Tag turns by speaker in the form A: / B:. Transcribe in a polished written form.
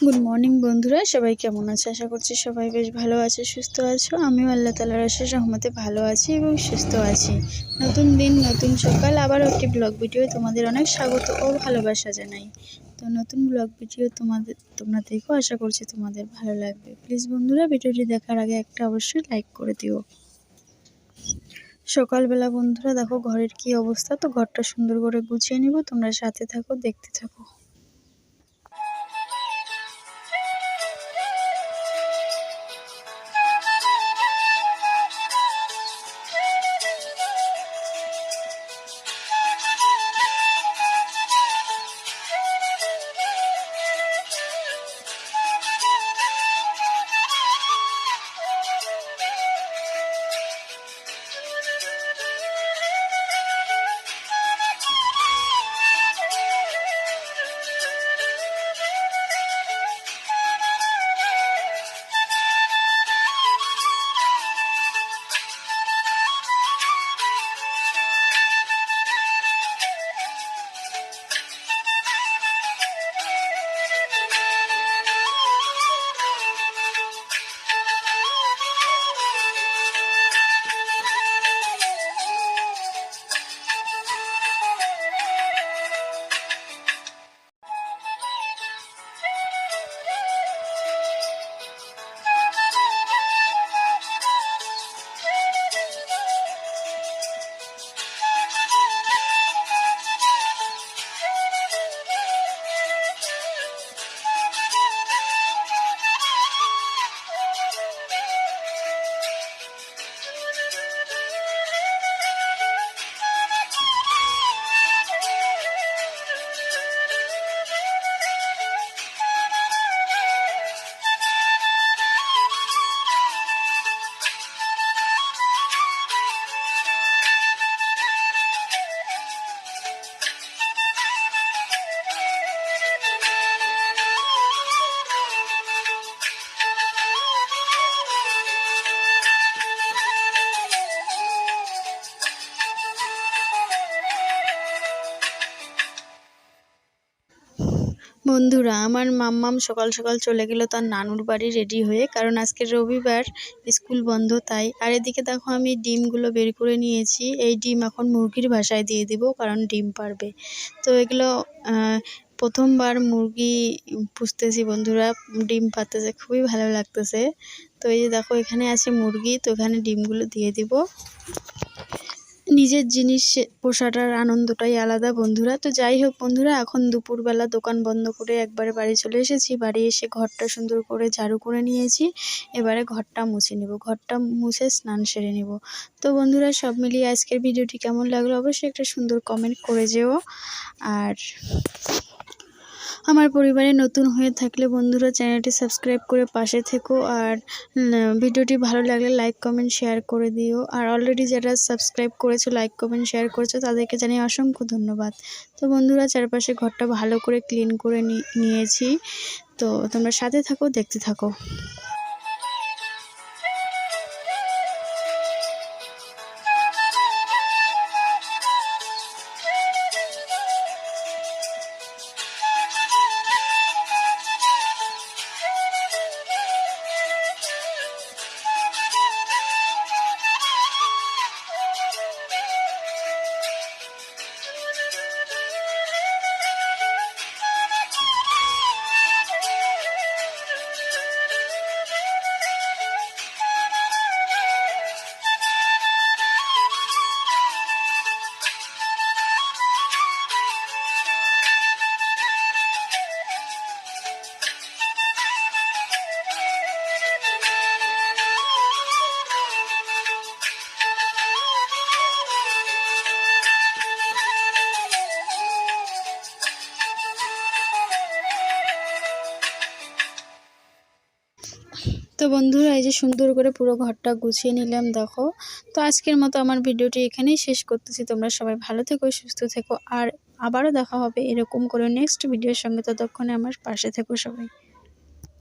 A: Good morning বন্ধুরা, সবাই কেমন আছে? আশা করছি সবাই বেশ ভালো আছে, সুস্থ আছো। আমিও আল্লাহ তাআলার অশেষ রহমতে ভালো আছি এবং সুস্থ আছি। নতুন দিন, নতুন সকাল, আবারও একটি ব্লগ ভিডিও তোমাদের অনেক স্বাগত ও ভালোবাসা জানাই। তো নতুন ব্লগ ভিডিও তোমরা দেখো, আশা করছি তোমাদের ভালো লাগবে। প্লিজ বন্ধুরা, ভিডিওটি দেখার আগে একটা অবশ্যই লাইক করে দিও। সকালবেলা বন্ধুরা দেখো ঘরের কি অবস্থা, তো ঘরটা সুন্দর করে গুছিয়ে নিব। তোমরা সাথে থাকো, দেখতে থাকো। বন্ধুরা, আমার মাম্মাম সকাল সকাল চলে গেল তার নানুর বাড়ি রেডি হয়ে, কারণ আজকে রবিবার, স্কুল বন্ধ তাই। আর এদিকে দেখো আমি ডিমগুলো বের করে নিয়েছি। এই ডিম এখন মুরগির বাসায় দিয়ে দিব, কারণ ডিম পারবে। তো এগুলো প্রথমবার মুরগি পুষতেছি বন্ধুরা, ডিম পারতেছে, খুবই ভালো লাগতেছে। তো এই যে দেখো এখানে আছে মুরগি, তো এখানে ডিমগুলো দিয়ে দিব। নিজের জিনিস পোষাটার আনন্দটাই আলাদা বন্ধুরা। তো যাই হোক বন্ধুরা, এখন দুপুরবেলা দোকান বন্ধ করে একবারে বাড়ি চলে এসেছি। বাড়ি এসে ঘরটা সুন্দর করে ঝাড়ু করে নিয়েছি। এবারে ঘরটা মুছে নিব, ঘরটা মুছে স্নান সেরে নিব। তো বন্ধুরা, সব মিলিয়ে আজকের ভিডিওটি কেমন লাগলো অবশ্যই একটা সুন্দর কমেন্ট করে যেও। আর আমার পরিবারে নতুন হয়ে থাকলে বন্ধুরা চ্যানেলটি সাবস্ক্রাইব করে পাশে থেকো। আর ভিডিওটি ভালো লাগলে লাইক কমেন্ট শেয়ার করে দিও। আর অলরেডি যারা সাবস্ক্রাইব করেছো, লাইক কমেন্ট শেয়ার করেছো, তাদেরকে জানিয়ে অসংখ্য ধন্যবাদ। তো বন্ধুরা, চারপাশে ঘরটা ভালো করে ক্লিন করে নিয়েছি। তো তোমরা সাথে থাকো, দেখতে থাকো। তো বন্ধুরা, এই যে সুন্দর করে পুরো ঘরটা গুছিয়ে নিলাম দেখো। তো আজকের মতো আমার ভিডিওটি এখানেই শেষ করতেছি। তোমরা সবাই ভালো থেকো, সুস্থ থেকো। আর আবারও দেখা হবে এরকম করে নেক্সট ভিডিওর সঙ্গে। ততক্ষণে আমার পাশে থেকো সবাই।